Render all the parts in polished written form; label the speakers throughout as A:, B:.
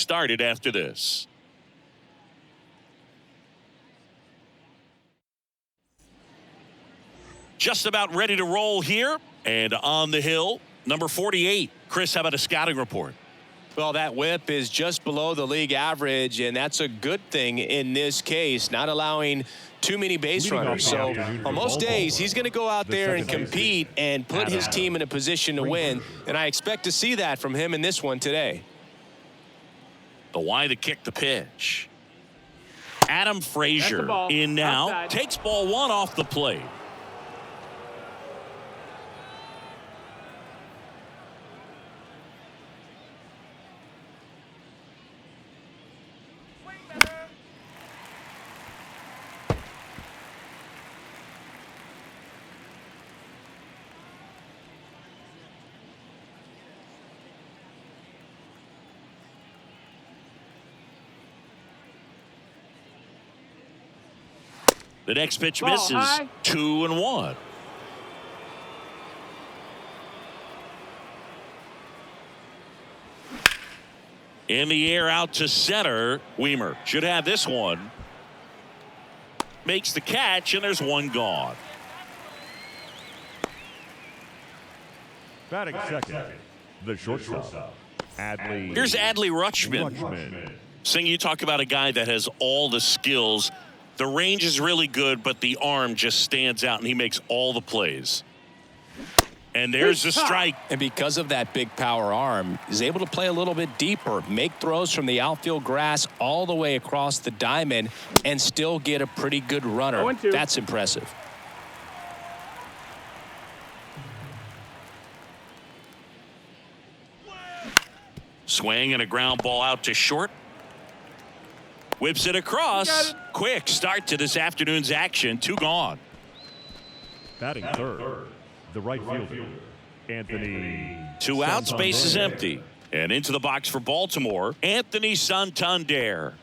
A: started after this. Just about ready to roll here. And on the hill, number 48. Chris, how about a scouting report?
B: Well, that whip is just below the league average, and that's a good thing in this case, not allowing too many base runners. So on most days, he's going to go out there and compete and put his team in a position to win, and I expect to see that from him in this one today.
A: The wide to kick the pitch. Adam Frazier in now.
C: Outside.
A: Takes ball one off the plate. The next pitch misses. 2-1. In the air out to center. Weimer should have this one. Makes the catch, and there's one gone.
D: Batting second, the shortstop, Adley.
A: Here's Adley Rutschman. Sing, you talk about a guy that has all the skills. The range is really good, but the arm just stands out, and he makes all the plays. And there's the strike.
B: And because of that big power arm, he's able to play a little bit deeper, make throws from the outfield grass all the way across the diamond, and still get a pretty good runner.
C: 0-2.
B: That's impressive.
A: Swing and a ground ball out to short. Whips it across. Quick start to this afternoon's action. 2 gone.
D: Batting third, the right fielder, Anthony.
A: 2 outs,
D: Santander.
A: base is empty. And into the box for Baltimore, Anthony Santander.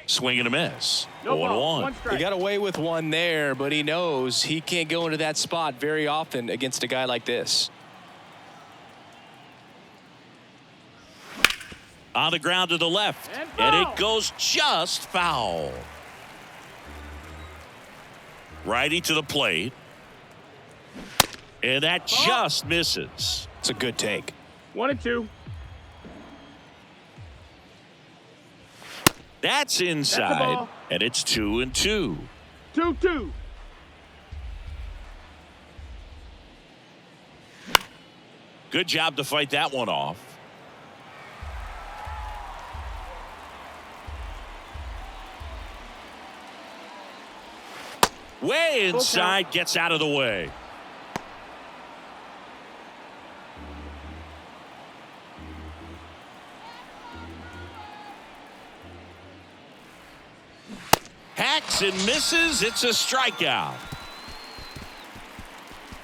A: Swing and a miss.
C: No ball.
A: 0-1.
C: One
B: He
C: strike.
B: got away with one there, but he knows he can't go into that spot very often against a guy like this.
A: On the ground to the left.
C: And
A: And
C: foul.
A: it goes just foul. Righty to the plate. And that just misses.
B: It's a good take.
C: 1-2.
A: That's inside.
C: ball.
A: And it's 2-2.
C: 2-2.
A: Good job to fight that one off. Way inside, gets out of the way. Hacks and misses. It's a strikeout.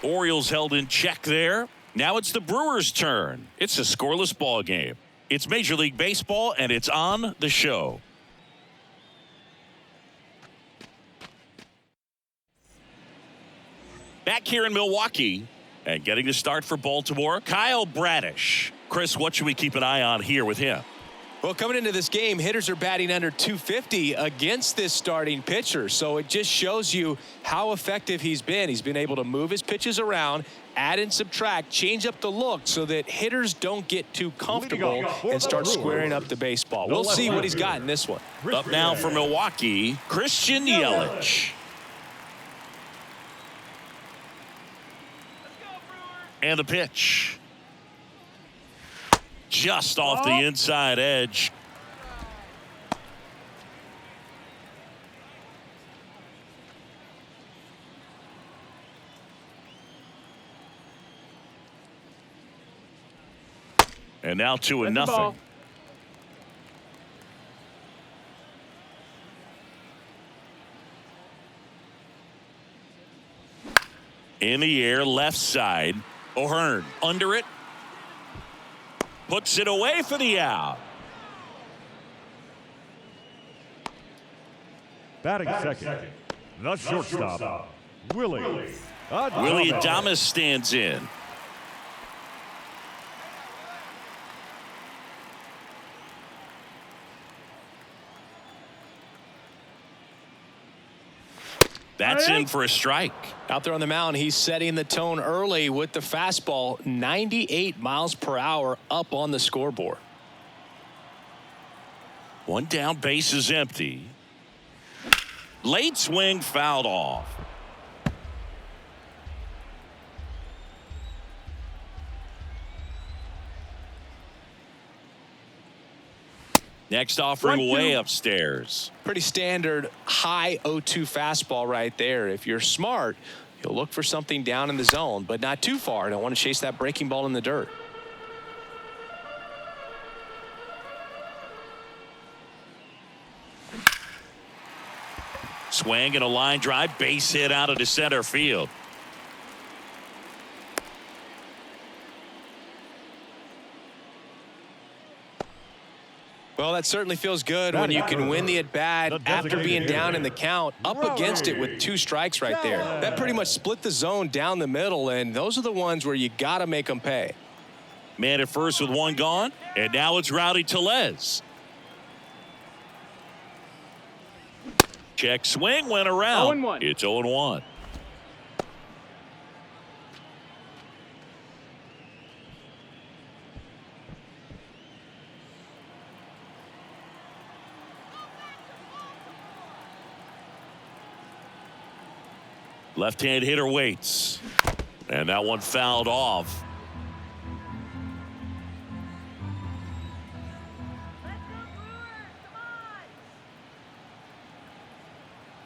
A: Orioles held in check there. Now it's the Brewers' turn. It's a scoreless ball game. It's Major League Baseball, and it's on the show. Back here in Milwaukee, and getting the start for Baltimore, Kyle Bradish. Chris, what should we keep an eye on here with him?
B: Well, coming into this game, hitters are batting under 250 against this starting pitcher. So it just shows you how effective he's been. He's been able to move his pitches around, add and subtract, change up the look so that hitters don't get too comfortable and start squaring up the baseball. We'll see what he's got in this one.
A: Up now for Milwaukee, Christian Yelich. And the pitch. Just off the inside edge. And now 2-0. In the air, left side. O'Hearn under it. Puts it away for the out.
D: Batting second, The shortstop, Willie
A: Willie Adames stands in. That's in for a strike.
B: Out there on the mound, he's setting the tone early with the fastball, 98 miles per hour up on the scoreboard.
A: One down, base is empty. Late swing, fouled off. Next offering way upstairs.
B: Pretty standard high 0-2 fastball right there. If you're smart, you'll look for something down in the zone, but not too far. Don't want to chase that breaking ball in the dirt.
A: Swing and a line drive, base hit out of the center field.
B: Well, that certainly feels good when you can win the at-bat after being down in the count, up against it with 2 strikes right there. That pretty much split the zone down the middle, and those are the ones where you got to make them pay.
A: Man at first with 1 gone, and now it's Rowdy Tellez. Check swing, went around.
C: 0-1.
A: It's 0-1. Left-hand hitter waits. And that one fouled off.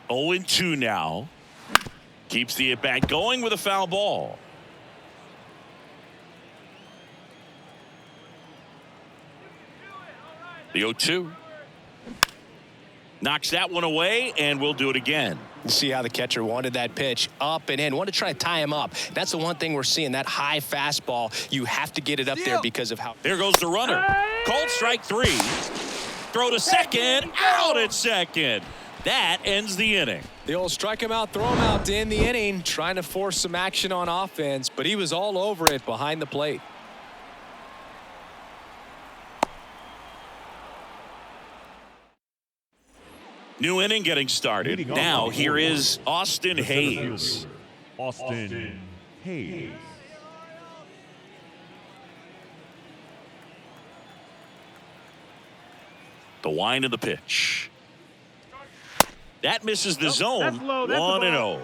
A: Oh, 0-2 now. Keeps the at-bat going with a foul ball. The 0-2. Knocks that one away, and we'll do it again.
B: See how the catcher wanted that pitch up and in. Want to try to tie him up. That's the one thing we're seeing, that high fastball. You have to get it up there because of how.
A: There goes the runner. Called strike 3. Throw to second. Out at second. That ends the inning.
B: The old strike him out, throw him out to end the inning, trying to force some action on offense, but he was all over it behind the plate.
A: New inning getting started. Now here is Austin Hayes.
D: Austin Hayes.
A: The wind of the pitch. That misses the zone.
C: That's low. That's
A: 1-0.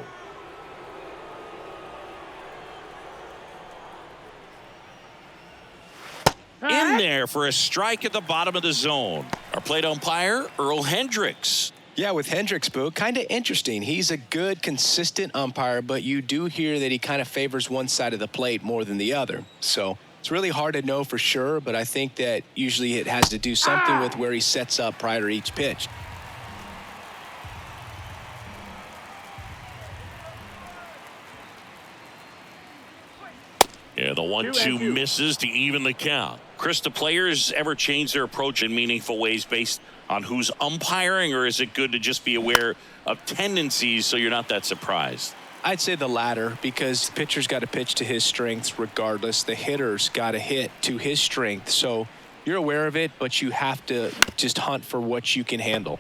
A: In there for a strike at the bottom of the zone. Our plate umpire, Earl Hendricks.
B: Yeah, with Hendricks, Boo, kind of interesting. He's a good, consistent umpire, but you do hear that he kind of favors one side of the plate more than the other. So it's really hard to know for sure, but I think that usually it has to do something with where he sets up prior to each pitch.
A: Yeah, the 1-2 misses to even the count. Chris, do players ever change their approach in meaningful ways based on who's umpiring, or is it good to just be aware of tendencies so you're not that surprised?
B: I'd say the latter, because the pitcher's got to pitch to his strengths regardless. The hitter's got to hit to his strength. So you're aware of it, but you have to just hunt for what you can handle.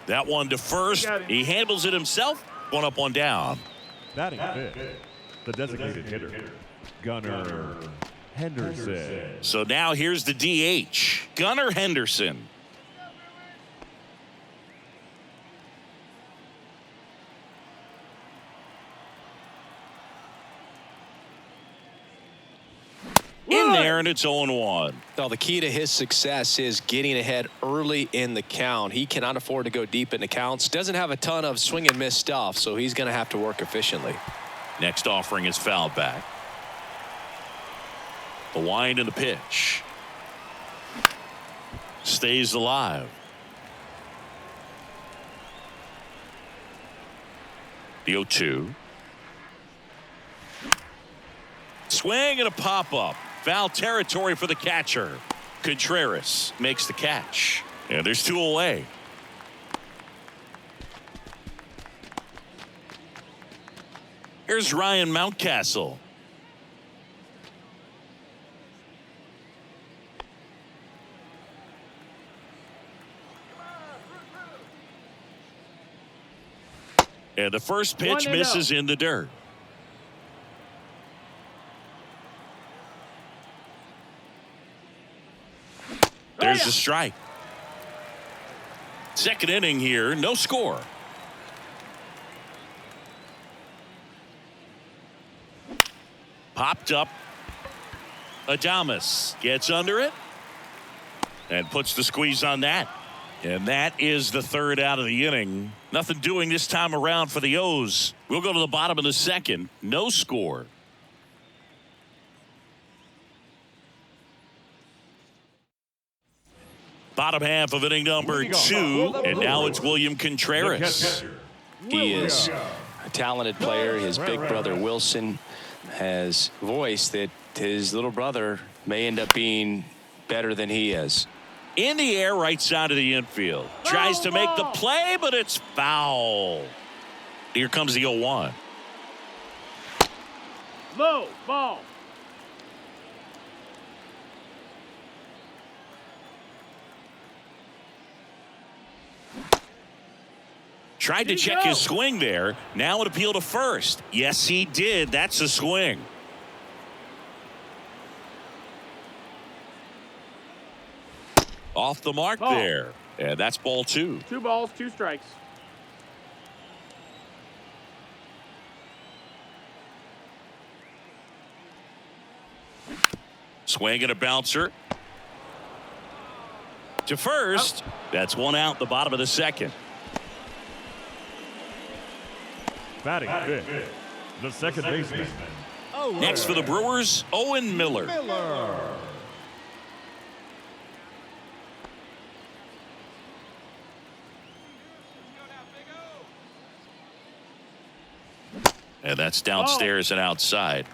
A: That one to first. He handles it himself. 1 up, 1 down.
D: Batting fifth, the designated hitter, Gunnar Henderson.
A: So now here's the DH, Gunnar Henderson. In there, and it's 0-1.
B: Well, the key to his success is getting ahead early in the count. He cannot afford to go deep in the counts. Doesn't have a ton of swing and miss stuff, so he's going to have to work efficiently.
A: Next offering is fouled back. The wind and the pitch. Stays alive. The 0-2. Swing and a pop-up. Foul territory for the catcher. Contreras makes the catch. And there's 2 away. Here's Ryan Mountcastle. And the first pitch misses in the dirt. There's the strike. Second inning here, no score. Popped up. Adames gets under it and puts the squeeze on that. And that is the third out of the inning. Nothing doing this time around for the O's. We'll go to the bottom of the second. No score. Bottom half of inning number 2. And now it's William Contreras.
B: He is a talented player. His big brother Wilson has voiced that his little brother may end up being better than he is.
A: In the air, right side of the infield. Tries to make the play, but it's foul. Here comes the 0-1.
C: Low ball.
A: Tried to check his swing there. Now an appeal to first. Yes, he did. That's a swing. Off the mark there. And that's ball 2.
C: 2 balls, 2 strikes.
A: Swing and a bouncer. To first. That's 1 out, the bottom of the second.
D: Batting fifth, the second baseman.
A: Next for the Brewers, Owen Miller. And that's downstairs and outside.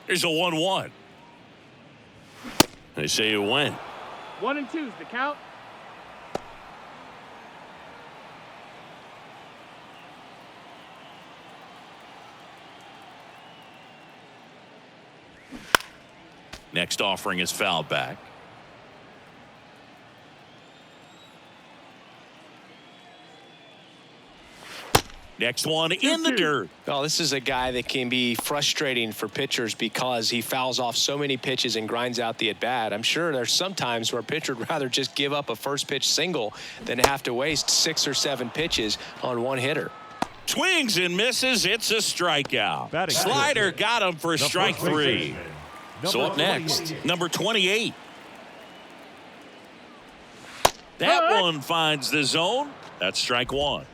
A: Here's a 1-1. They say you win.
C: 1 and 2's the count.
A: Next offering is fouled back. Next one in the dirt.
B: Well, this is a guy that can be frustrating for pitchers because he fouls off so many pitches and grinds out the at-bat. I'm sure there's some times where a pitcher would rather just give up a first pitch single than have to waste 6 or 7 pitches on one hitter.
A: Swings and misses. It's a strikeout.
D: Batting
A: Slider got him for strike 3. So up next, number 28. That one finds the zone. That's strike 1.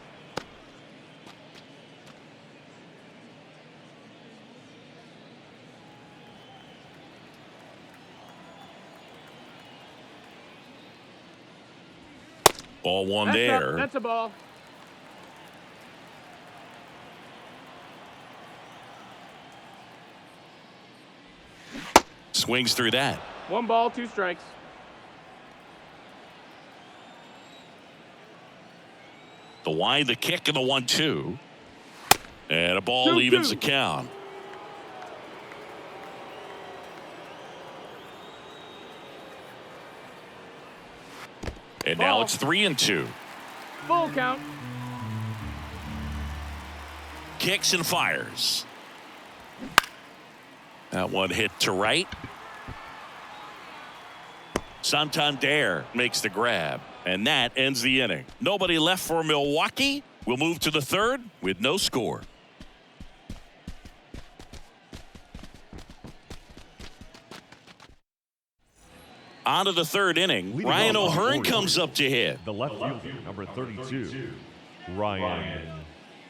A: Ball 1 there.
C: That's a ball.
A: Swings through that.
C: 1 ball, 2 strikes.
A: The wide, the kick, and the 1-2. And a ball evens the count. And now it's 3-2.
C: Full count.
A: Kicks and fires. That one hit to right. Santander makes the grab. And that ends the inning. Nobody left for Milwaukee. We'll move to the third with no score. On to the third inning. Ryan O'Hearn comes up to hit.
D: The left fielder, number 32, Ryan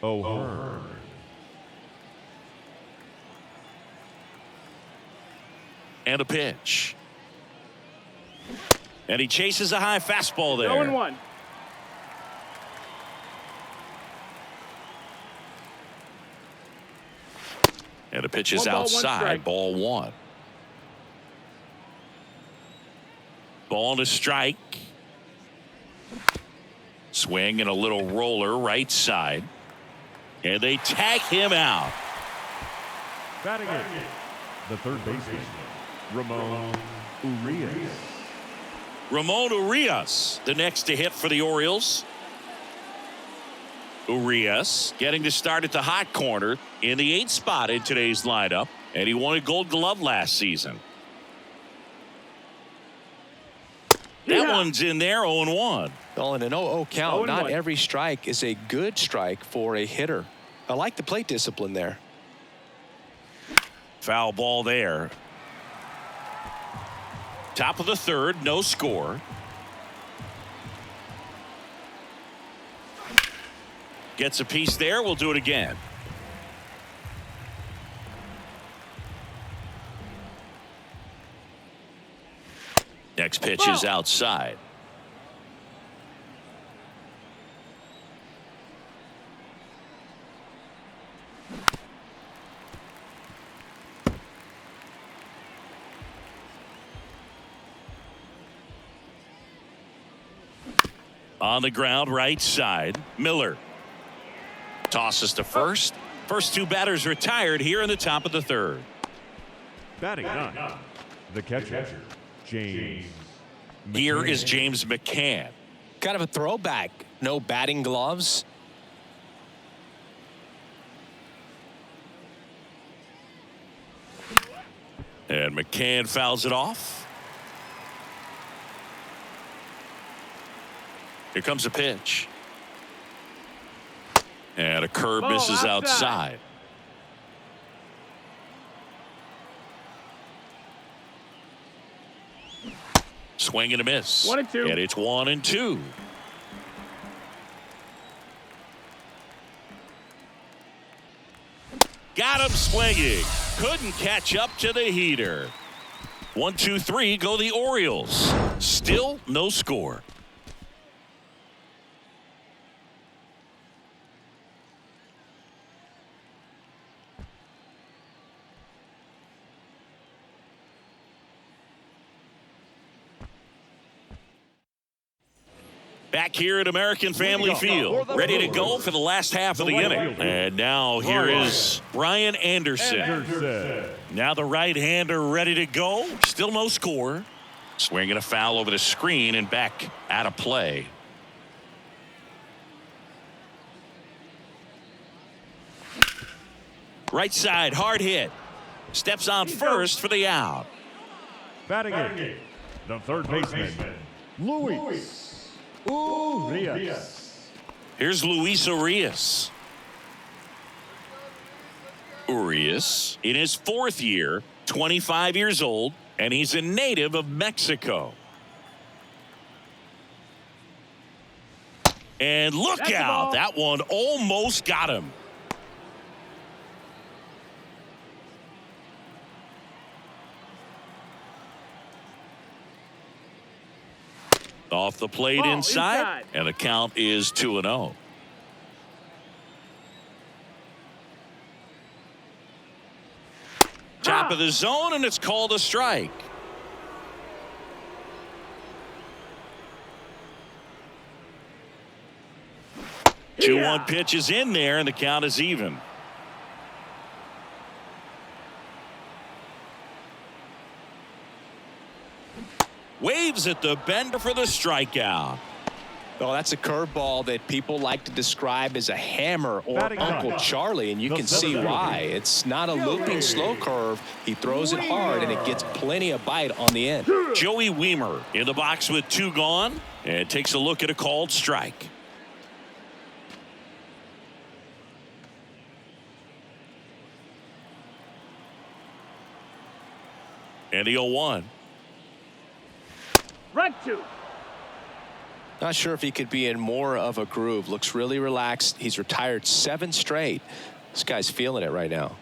D: O'Hearn.
A: And a pitch. And he chases a high fastball there.
C: 0-1.
A: And the pitch is
C: 1 ball, 1
A: outside.
C: strike.
A: Ball 1. Ball to strike. Swing and a little roller right side. And they tag him out.
D: Batting it, the third baseman, Ramon Urias.
A: Ramon Urias, the next to hit for the Orioles. Urias getting to start at the hot corner in the 8th spot in today's lineup. And he won a Gold Glove last season. That one's in there, 0-1.
B: Well, in an 0-0 count,
C: 0-1.
B: not every strike is a good strike for a hitter. I like the plate discipline there.
A: Foul ball there. Top of the 3rd, no score. Gets a piece there. We'll do it again. Next pitch is outside. On the ground, right side. Miller tosses to first. First 2 batters retired here in the top of the 3rd.
D: Batting 9, the catcher, James.
A: Here is James McCann.
B: Kind of a throwback. No batting gloves.
A: And McCann fouls it off. Here comes a pitch. And a curve misses outside. Swing and a miss.
C: 1-2.
A: And it's 1-2. Got him swinging. Couldn't catch up to the heater. 1-2-3 go the Orioles. Still no score. Back here at American Family Field, ready to go for the last half of the inning. And now here is Brian Anderson. Now the right-hander ready to go. Still no score. Swinging a foul over the screen and back out of play. Right side, hard hit. Steps on first for the out.
D: Batting it, the third baseman, Luis Urias.
A: Here's Luis Urias. Urias in his 4th year, 25 years old, and he's a native of Mexico. And look
C: That's
A: out, that one almost got him. Off the plate
C: Ball
A: inside, and the count is 2-0. Top of the zone, and it's called a strike.
C: Yeah.
A: 2-1 pitch is in there, and the count is even. Waves at the bender for the strikeout.
B: Oh, that's a curveball that people like to describe as a hammer or
D: Batting
B: Uncle
D: nine.
B: Charlie, and you can see why. It's not a looping slow curve. He throws it hard, and it gets plenty of bite on the end.
A: Joey Weimer in the box with 2 gone, and takes a look at a called strike. And the 0-1.
C: Run 2.
B: Not sure if he could be in more of a groove. Looks really relaxed. He's retired 7 straight. This guy's feeling it right now.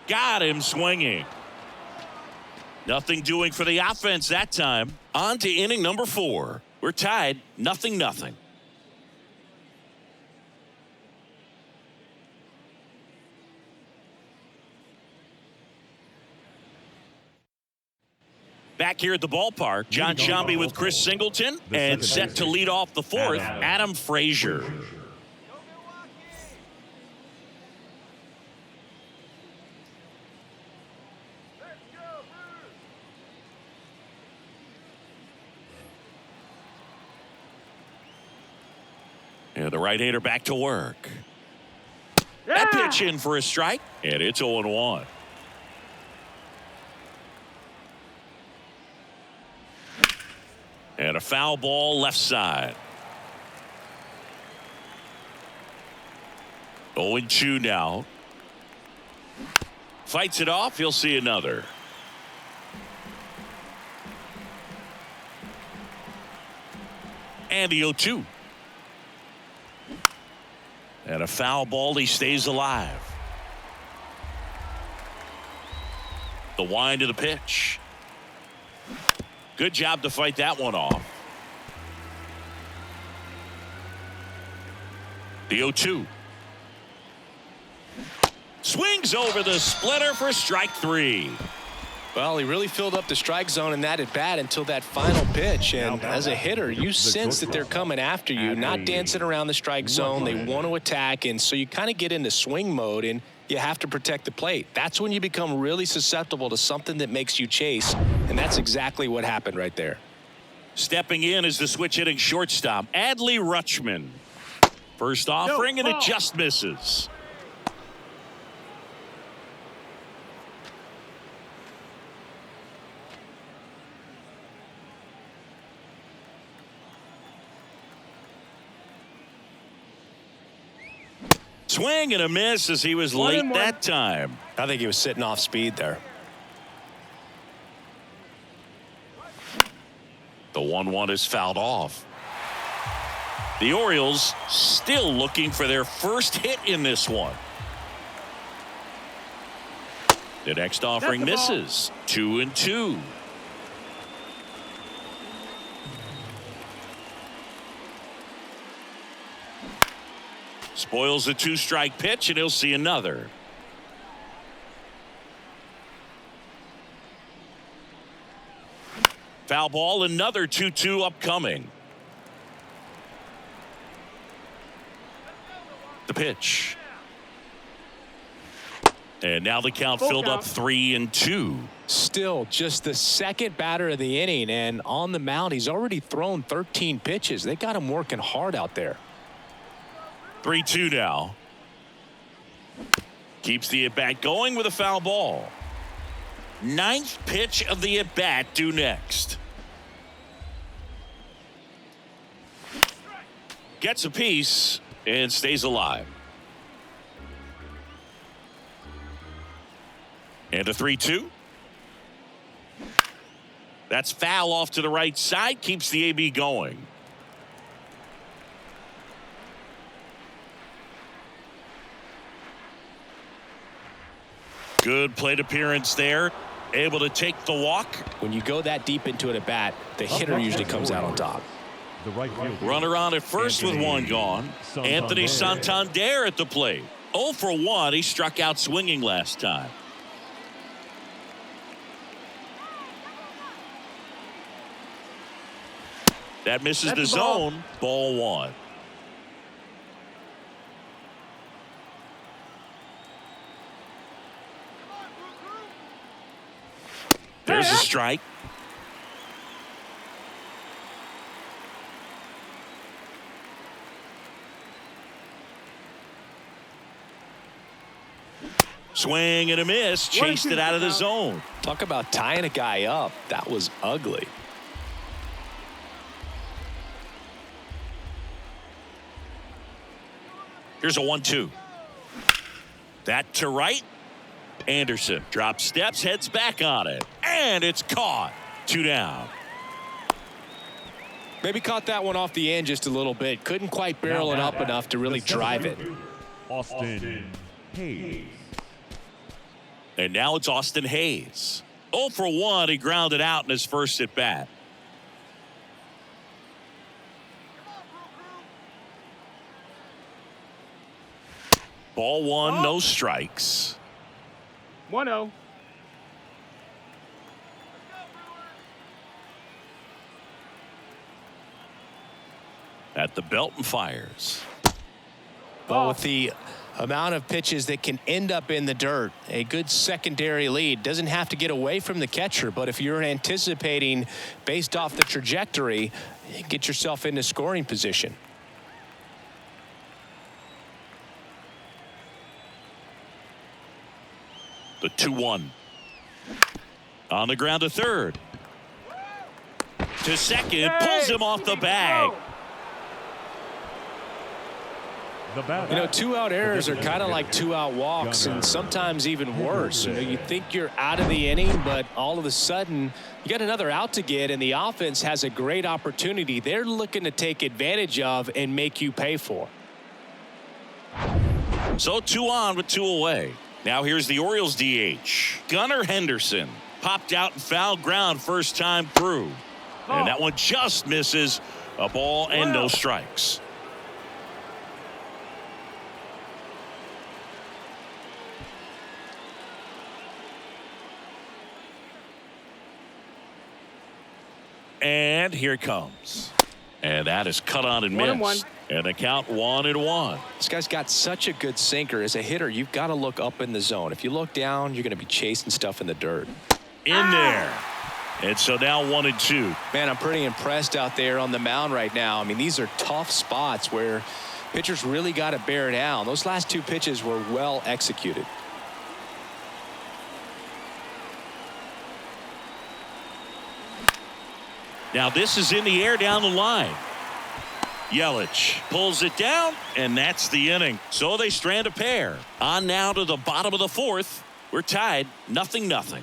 A: Got him swinging. Nothing doing for the offense that time. On to inning number 4. We're tied 0-0. Back here at the ballpark, John Shambi with Chris Singleton, and set to lead off the fourth, Adam Frazier. And the right-hander back to work. That pitch in for a strike, and it's 0-1. And a foul ball left side. 0-2 now. Fights it off. He'll see another. And the 0-2. And a foul ball. He stays alive. The wind of the pitch. Good job to fight that one off. The 0-2. Swings over the splitter for strike 3.
B: Well, he really filled up the strike zone in that at bat until that final pitch. And as a hitter, you sense that they're coming after you, not dancing around the strike zone. They want to attack, and so you kind of get into swing mode, and you have to protect the plate. That's when you become really susceptible to something that makes you chase, and that's exactly what happened right there.
A: Stepping in is the switch hitting shortstop, Adley Rutschman. First offering, and it just misses. Swing and a miss as he was late that time.
B: I think he was sitting off speed there.
A: The 1-1 is fouled off. The Orioles still looking for their first hit in this one. The next offering misses. 2-2. Spoils the 2-strike pitch, and he'll see another. Foul ball, another 2-2 upcoming. The pitch. And now the count filled up 3-2.
B: Still just the second batter of the inning, and on the mound, he's already thrown 13 pitches. They got him working hard out there.
A: 3-2 now. Keeps the at-bat going with a foul ball. Ninth pitch of the at-bat due next. Gets a piece and stays alive. And a 3-2. That's foul off to the right side. Keeps the AB going. Good plate appearance there. Able to take the walk.
B: When you go that deep into an at bat, the hitter usually comes out on top.
D: The right fielder.
A: Runner on at first with one gone. Anthony Santander at the plate. 0 for 1. He struck out swinging last time. That misses the zone. Ball 1. There's a strike. Swing and a miss. Chased it out of the zone.
B: Talk about tying a guy up. That was ugly.
A: Here's a 1-2. That to right. Anderson drops steps, heads back on it, and it's caught. 2 down.
B: Maybe caught that one off the end just a little bit. Couldn't quite barrel it up enough to really drive it.
D: Austin Hayes.
A: And now it's Austin Hayes. 0 for 1. He grounded out in his first at bat. Ball 1, no strikes.
C: 1-0.
A: at the belt and fires.
B: But with the amount of pitches that can end up in the dirt, a good secondary lead. Doesn't have to get away from the catcher, but if you're anticipating based off the trajectory, get yourself into scoring position.
A: The 2-1. On the ground to third. To second, pulls him off the bag.
B: You know, 2-out errors are kind of like 2-out walks, and sometimes even worse. You know, you think you're out of the inning, but all of a sudden you got another out to get, and the offense has a great opportunity they're looking to take advantage of and make you pay for.
A: So 2 on with 2 away. Now here's the Orioles DH. Gunnar Henderson popped out and foul ground first time through. And that one just misses. A ball and no strikes. And here it comes. And that is cut on and missed. And the count 1-1.
B: This guy's got such a good sinker. As a hitter, you've got to look up in the zone. If you look down, you're going to be chasing stuff in the dirt.
A: In there. And so now 1-2.
B: Man, I'm pretty impressed out there on the mound right now. I mean, these are tough spots where pitchers really got to bear down. Those last 2 pitches were well executed.
A: Now this is in the air down the line. Yelich pulls it down, and that's the inning. So they strand a pair. On now to the bottom of the 4th. We're tied 0-0.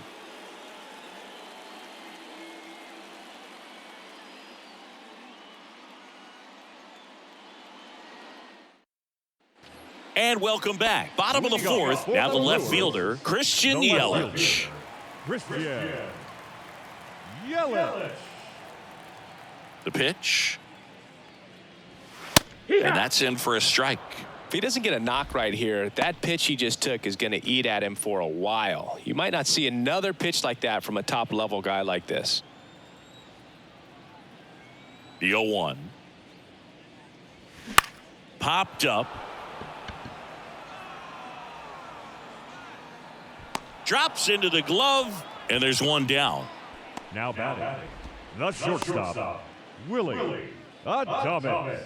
A: And welcome back. Bottom of the 4th. Now the left fielder, Christian Yelich.
D: Christian Yelich.
A: The pitch. And that's in for a strike.
B: If he doesn't get a knock right here, that pitch he just took is going to eat at him for a while. You might not see another pitch like that from a top-level guy like this.
A: The 0-1. Popped up. Drops into the glove, and there's one down.
D: Now batting, the shortstop, Willie Adames.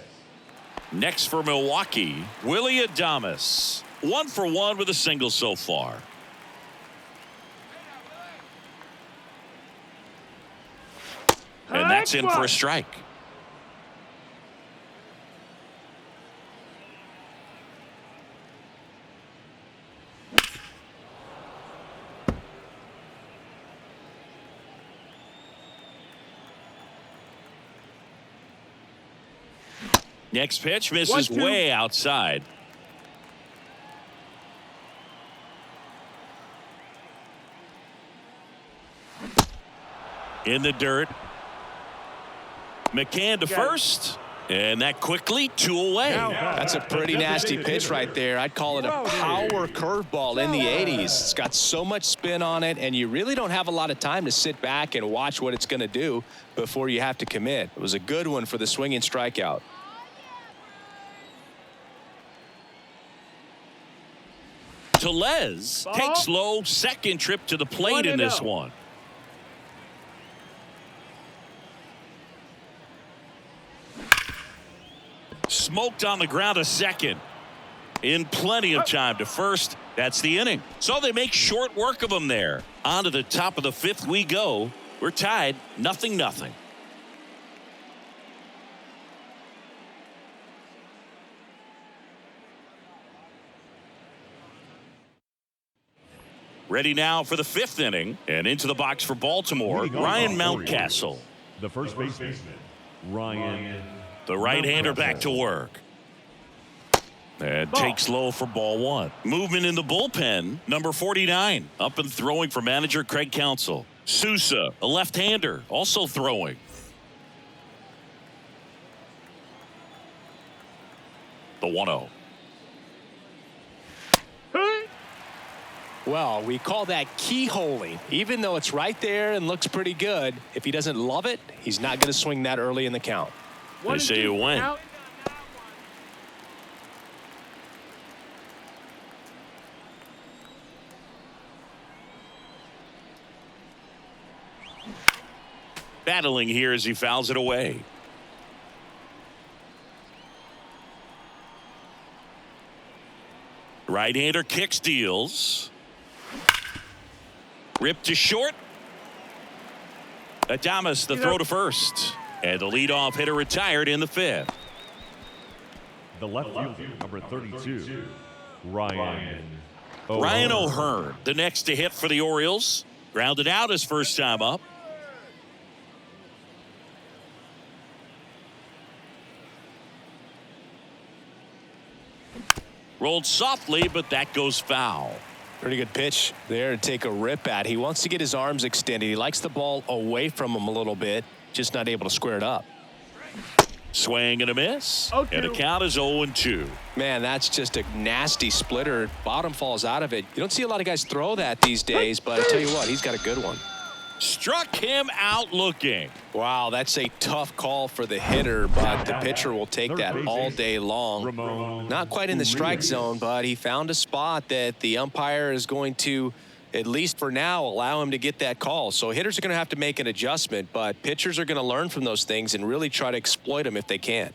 A: Next for Milwaukee, Willie Adames. 1 for 1 with a single so far. And that's in for a strike. Next pitch misses way outside. In the dirt. McCann to first. And that quickly 2 away.
B: That's a pretty nasty pitch right there. I'd call it a power curveball in the 80s. It's got so much spin on it, and you really don't have a lot of time to sit back and watch what it's going to do before you have to commit. It was a good one for the swinging strikeout.
A: Tellez takes low, second trip to the plate in this one. Smoked on the ground to second. In plenty of time to first. That's the inning. So they make short work of him there. On to the top of the 5th we go. We're tied 0-0. Ready now for the 5th inning, and into the box for Baltimore, Ryan Mountcastle.
D: The first baseman, Ryan.
A: The right-hander back to work. And takes low for ball 1. Movement in the bullpen, number 49, up and throwing for manager Craig Counsell. Sousa, a left-hander, also throwing. The 1-0.
B: Well, we call that keyholing. Even though it's right there and looks pretty good, if he doesn't love it, he's not going to swing that early in the count.
A: They say you win. Battling here as he fouls it away. Right-hander kicks, deals. Ripped to short. Adames the throw to first. And the leadoff hitter retired in the 5th.
D: The left fielder, number 32, Ryan
A: O'Hearn, the next to hit for the Orioles. Grounded out his first time up. Rolled softly, but that goes foul.
B: Pretty good pitch there to take a rip at. He wants to get his arms extended. He likes the ball away from him a little bit, just not able to square it up.
A: Swing and a miss.
C: 0-2.
A: And the count is 0-2.
B: Man, that's just a nasty splitter. Bottom falls out of it. You don't see a lot of guys throw that these days, but I tell you what, he's got a good one.
A: Struck him out looking.
B: Wow, that's a tough call for the hitter, but the pitcher will take that all day long. Not quite in the strike zone, but he found a spot that the umpire is going to, at least for now, allow him to get that call. So hitters are going to have to make an adjustment, but pitchers are going to learn from those things and really try to exploit them if they can.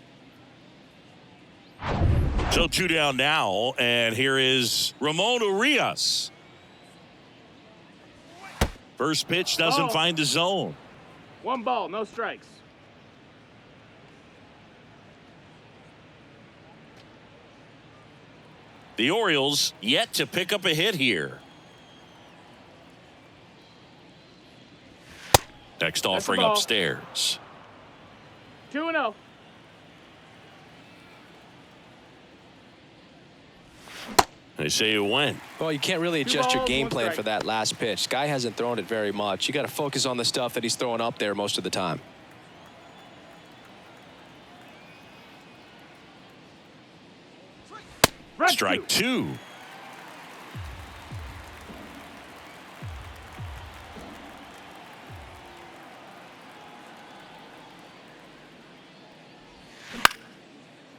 A: So 2 down now, and here is Ramon Urias. First pitch doesn't find the zone.
C: 1 ball, no strikes.
A: The Orioles yet to pick up a hit here. Next offering
C: ball.
A: upstairs.
C: 2-0.
A: They say it went.
B: Well, you can't really adjust your
C: balls,
B: game
C: 1
B: plan
C: strike.
B: for that last pitch. Guy hasn't thrown it very much. You got to focus on the stuff that he's throwing up there most of the time.
A: Strike 2.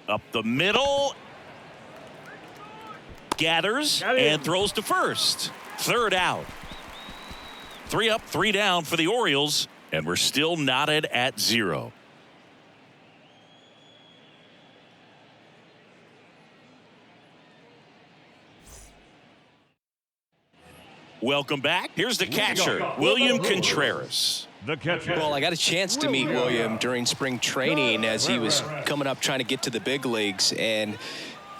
A: Up the middle. Gathers and throws to first. 3rd out. 3 up, 3 down for the Orioles, and we're still knotted at 0. Welcome back. Here's the catcher, William Contreras.
D: The catcher.
B: Well, I got a chance to meet William during spring training as he was coming up trying to get to the big leagues, and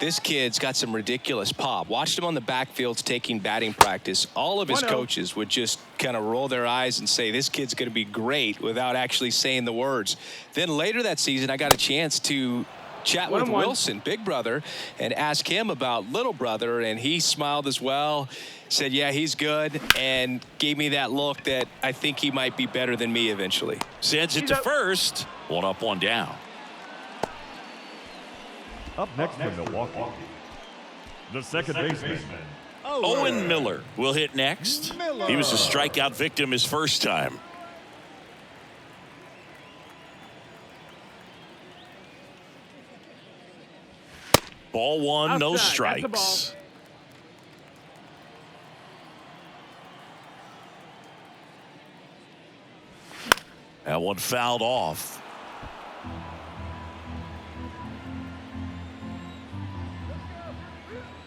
B: this kid's got some ridiculous pop. Watched him on the backfields taking batting practice. All of his coaches would just kind of roll their eyes and say, this kid's going to be great, without actually saying the words. Then later that season, I got a chance to chat with Wilson, big brother, and ask him about little brother, and he smiled as well, said, yeah, he's good, and gave me that look that I think he might be better than me eventually.
A: Sends it to first. 1 up, 1 down.
D: Up next for Milwaukee, the second baseman,
A: Owen Miller will hit next. He was a strikeout victim his first time. Ball 1, no strikes. That one fouled off.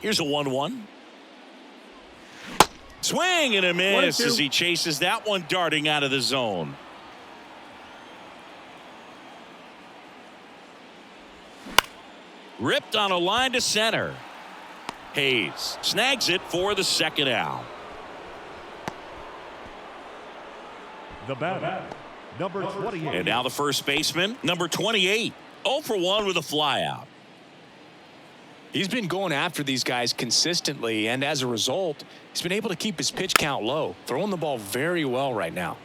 A: Here's a 1-1. Swing and a miss as he chases that one darting out of the zone. Ripped on a line to center. Hayes snags it for the 2nd out.
D: the batter, number 28.
A: And now the first baseman, number 28. 0 for 1 with a flyout.
B: He's been going after these guys consistently, and as a result, he's been able to keep his pitch count low, throwing the ball very well right now.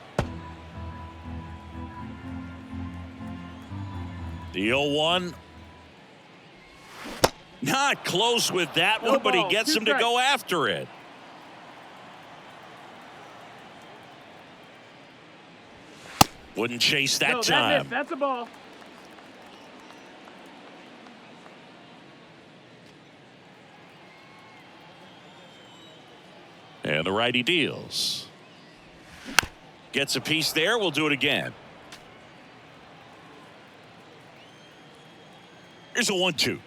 A: The 0-1. Not close with that one, but he gets him to go after it. Wouldn't chase that time.
C: That's a ball.
A: And the righty deals. Gets a piece there. We'll do it again. Here's a 1-2.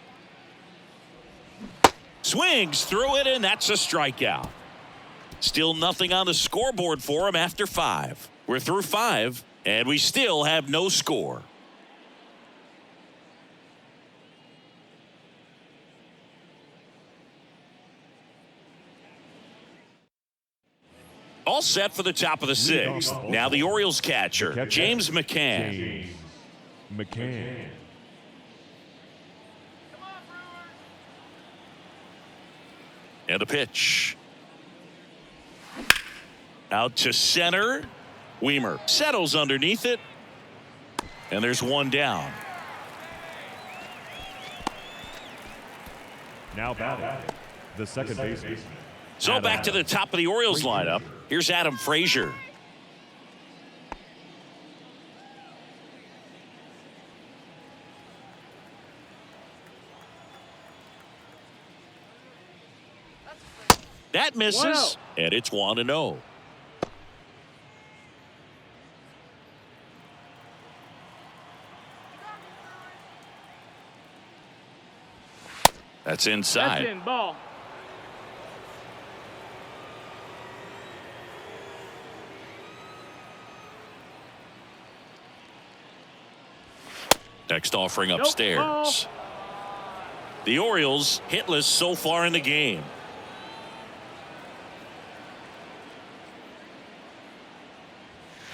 A: Swings through it, and that's a strikeout. Still nothing on the scoreboard for him after 5. We're through 5, and we still have no score. All set for the top of the 6th. Now the Orioles catcher, James McCann. And the pitch. Out to center. Weimer settles underneath it. And there's one down.
D: Now batting, the second baseman.
A: So back to the top of the Orioles lineup. Here's Adam Frazier. That misses, and it's 1-0. That's inside.
C: That's in, ball.
A: Next offering upstairs. The Orioles hitless so far in the game.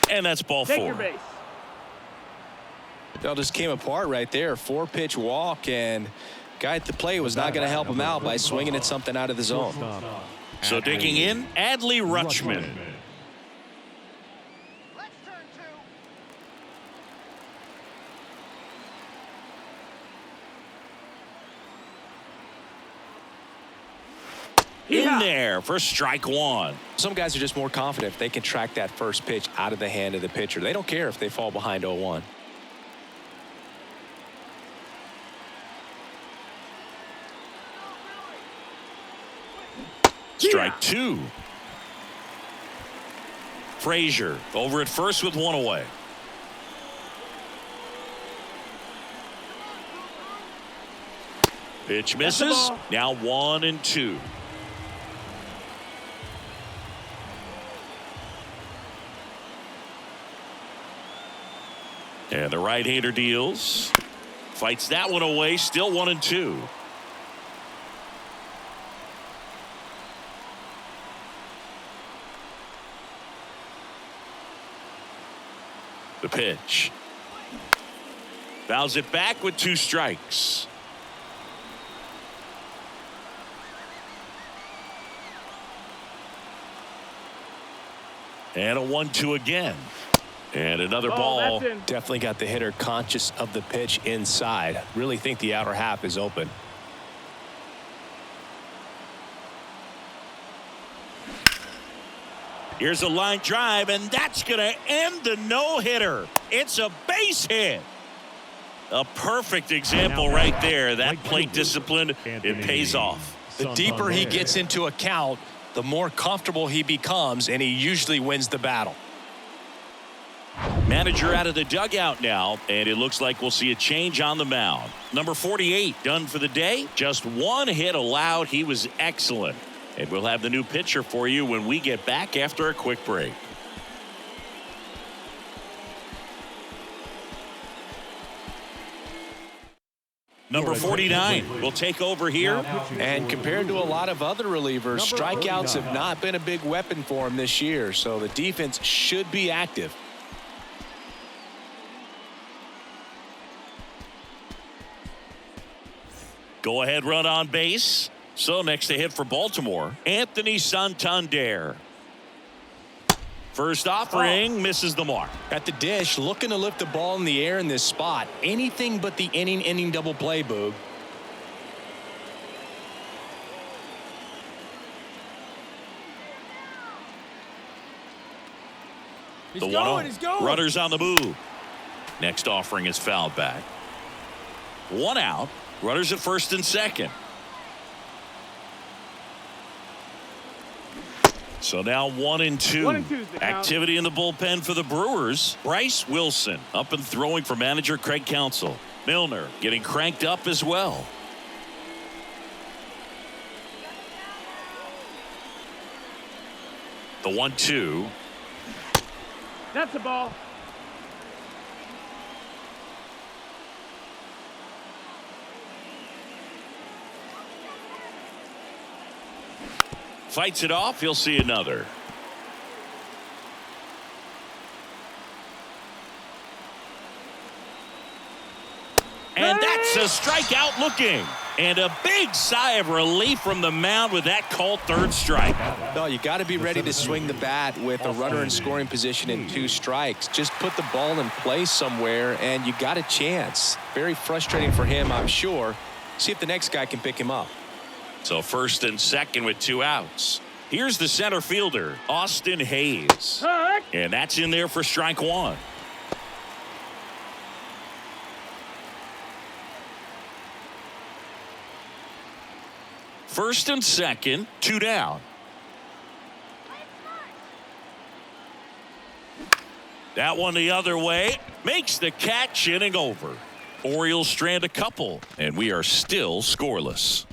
A: And that's ball 4.
C: Take your base.
B: It all just came apart right there. 4-pitch walk, and guy at the plate was not going to help him out by swinging at something out of the zone.
A: So digging in, Adley Rutschman. In there for strike 1.
B: Some guys are just more confident if they can track that first pitch out of the hand of the pitcher. They don't care if they fall behind 0-1.
A: Strike 2. Frazier over at first with 1 away. Pitch misses. Now 1-2. And the right-hander deals. Fights that one away. Still 1-2. The pitch. Fouls it back with 2 strikes. And a 1-2 again. And another ball.
B: Definitely got the hitter conscious of the pitch inside. Really think the outer half is open.
A: Here's a line drive, and that's going to end the no-hitter. It's a base hit. A perfect example right there. That plate discipline, it pays off.
B: The deeper he gets into a count, the more comfortable he becomes, and he usually wins the battle.
A: Manager out of the dugout now, and it looks like we'll see a change on the mound. Number 48 done for the day. Just 1 hit allowed. He was excellent. And we'll have the new pitcher for you when we get back after a quick break. Number 49 will take over here.
B: And compared to a lot of other relievers, strikeouts have not been a big weapon for him this year, so the defense should be active.
A: Go ahead run on base. So next to hit for Baltimore, Anthony Santander. First offering misses the mark.
B: At the dish, looking to lift the ball in the air in this spot. Anything but the inning double play, Boog.
C: He's going.
A: Runners on the move. Next offering is fouled back. 1 out. Runners at first and second. So now 1-2. Activity in the bullpen for the Brewers. Bryce Wilson up and throwing for manager Craig Counsell. Milner getting cranked up as well. The 1-2.
C: That's a ball.
A: Fights it off. He'll see another. And that's a strikeout looking. And a big sigh of relief from the mound with that called third strike.
B: No, you got to be ready to swing the bat with a runner in scoring position and 2 strikes. Just put the ball in place somewhere and you got a chance. Very frustrating for him, I'm sure. See if the next guy can pick him up.
A: So first and second with 2 outs. Here's the center fielder, Austin Hayes. And that's in there for strike 1. First and second, 2 down. That one the other way. Makes the catch, inning over. Orioles strand a couple, and we are still scoreless.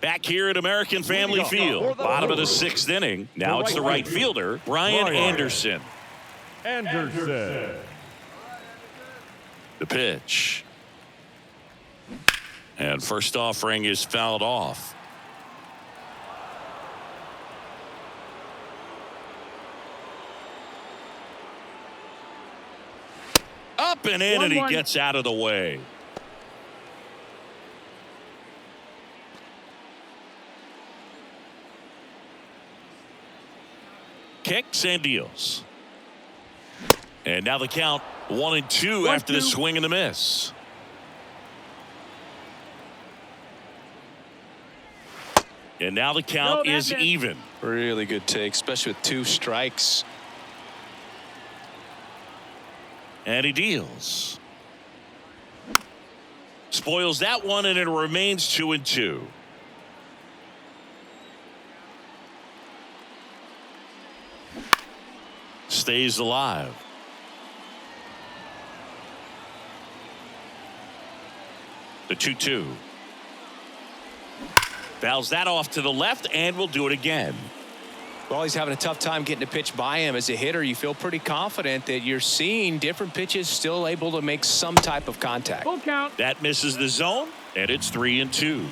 A: Back here at American Family Field, bottom of the 6th inning. Now it's the right fielder, Brian Anderson.
D: Anderson.
A: The pitch. And first offering is fouled off. Up and in, and he gets out of the way. Kicks and deals. And now the count 1-2 after the swing and the miss. And now the count is even.
B: Really good take, especially with 2 strikes.
A: And he deals. Spoils that one, and it remains 2-2. Stays alive. The 2-2. Fouls that off to the left, and will do it again.
B: Well, he's having a tough time getting a pitch by him. As a hitter, you feel pretty confident that you're seeing different pitches still able to make some type of contact.
C: Full count.
A: That misses the zone, and it's 3-2.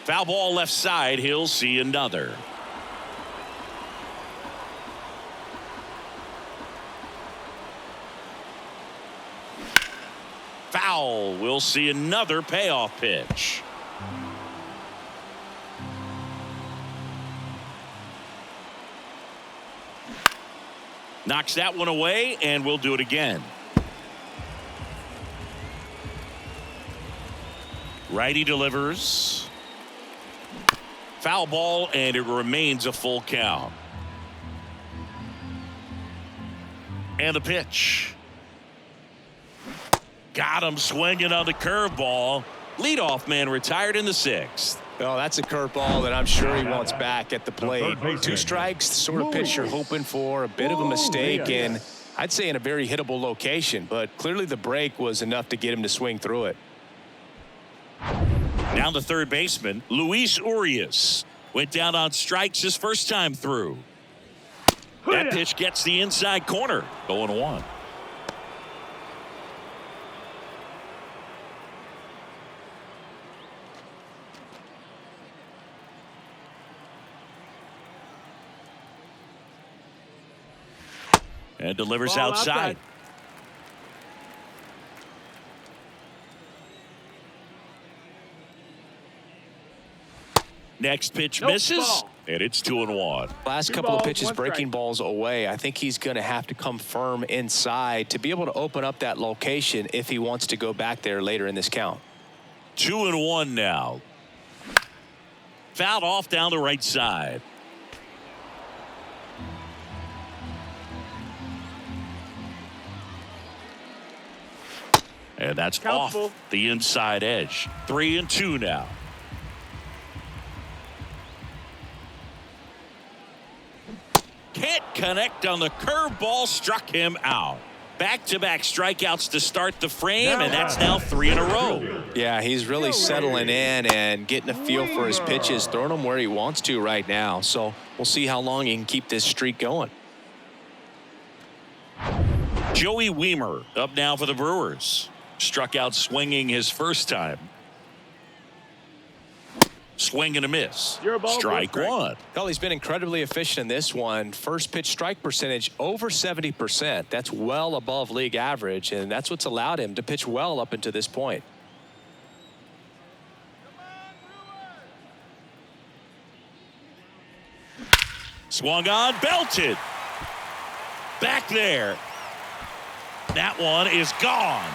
A: Foul ball left side. He'll see another. Foul. We'll see another payoff pitch. Knocks that one away, and we'll do it again. Righty delivers. Foul ball, and it remains a full count. And the pitch. Got him swinging on the curveball. Leadoff man retired in the 6th.
B: Well, that's a curveball that I'm sure he wants back at the plate. 2 strikes, the sort of pitch you're hoping for. A bit of a mistake, and I'd say in a very hittable location. But clearly the break was enough to get him to swing through it.
A: Now the third baseman, Luis Urias, went down on strikes his first time through. That pitch gets the inside corner. 0-1. And delivers
C: Ball
A: outside. Next pitch misses,
C: ball.
A: and it's 2-1.
B: Last
C: 2
B: couple of
C: balls,
B: pitches
C: 1
B: breaking
C: strike.
B: balls away. I think he's going to have to come firm inside to be able to open up that location if he wants to go back there later in this count.
A: 2-1 now. Fouled off down the right side. And that's
C: Countable.
A: off the inside edge. 3-2 now. Can't connect on the curveball, struck him out. Back-to-back strikeouts to start the frame, and that's now 3 in a row.
B: Yeah, he's really settling in and getting a feel for his pitches, throwing them where he wants to right now. So we'll see how long he can keep this streak going.
A: Joey Weimer up now for the Brewers. Struck out swinging his first time. Swing and a miss.
C: You're a ball,
A: Strike
C: strike.
A: one.
B: Well, he's been incredibly efficient in this one. First pitch strike percentage over 70%. That's well above league average, and that's what's allowed him to pitch well up until this point.
A: Swung on, belted. Back there. That one is gone.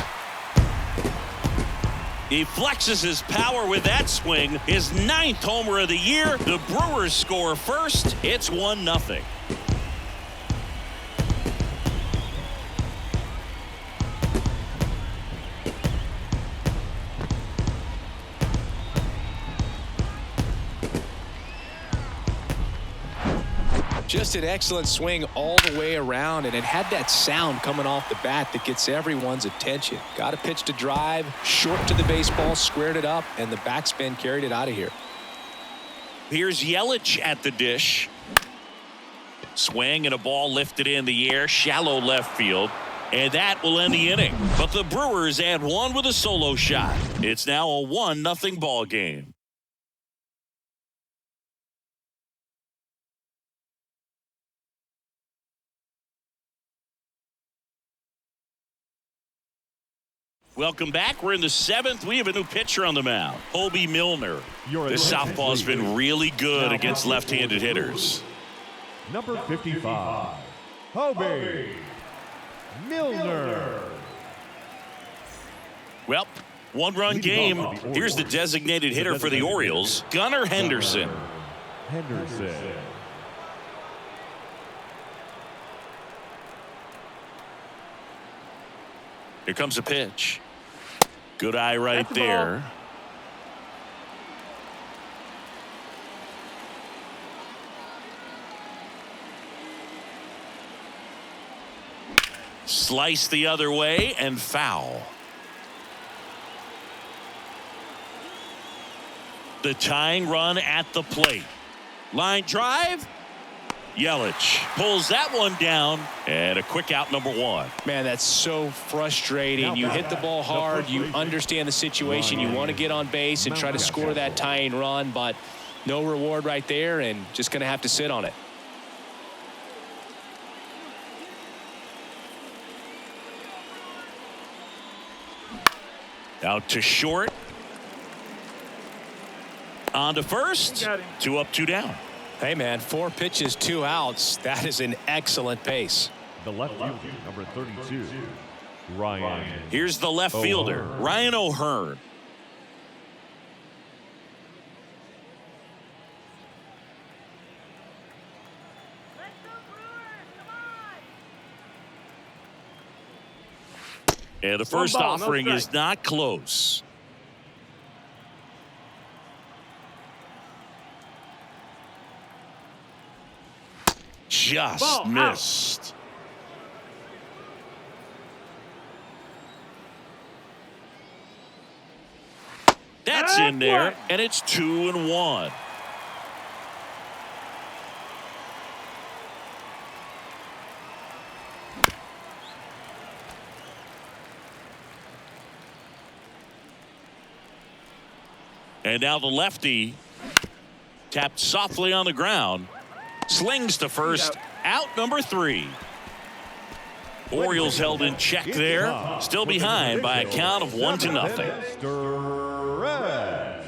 A: He flexes his power with that swing. His 9th homer of the year. The Brewers score first. It's 1-0.
B: Just an excellent swing all the way around, and it had that sound coming off the bat that gets everyone's attention. Got a pitch to drive, short to the baseball, squared it up, and the backspin carried it out of here.
A: Here's Yelich at the dish. Swing and a ball lifted in the air, shallow left field, and that will end the inning. But the Brewers add one with a solo shot. It's now a 1-0 ball game. Welcome back. We're in the 7th. We have a new pitcher on the mound, Hobie Milner. This southpaw's been really good against left-handed hitters.
D: Number 55, Hobie Milner.
A: Well, one-run game. Here's the designated hitter for the Orioles, Gunnar Henderson.
D: Henderson.
A: Here comes a pitch. Good eye right
C: That's the
A: there. Slice the other way and foul. The tying run at the plate. Line drive. Yelich pulls that one down, and a quick out, number 1.
B: Man, that's so frustrating. You hit the ball hard. You understand the situation. You want to get on base and try to score that tying run, but no reward right there, and just going to have to sit on it.
A: Out to short. On to first.
C: Got him.
A: 2 up, 2 down.
B: Hey, man, 4 pitches, 2 outs. That is an excellent pace.
D: The left fielder, number 32, Ryan.
A: Here's the left fielder, Ryan O'Hearn. And the first
C: ball, no
A: offering is
C: strike.
A: not close. Just
C: Ball,
A: missed. That's in there,
C: one.
A: and it's 2-1. And now the lefty tapped softly on the ground. Slings to first. Out number 3. Orioles held in check there. Still behind by a count of 1-0.
D: Stretch.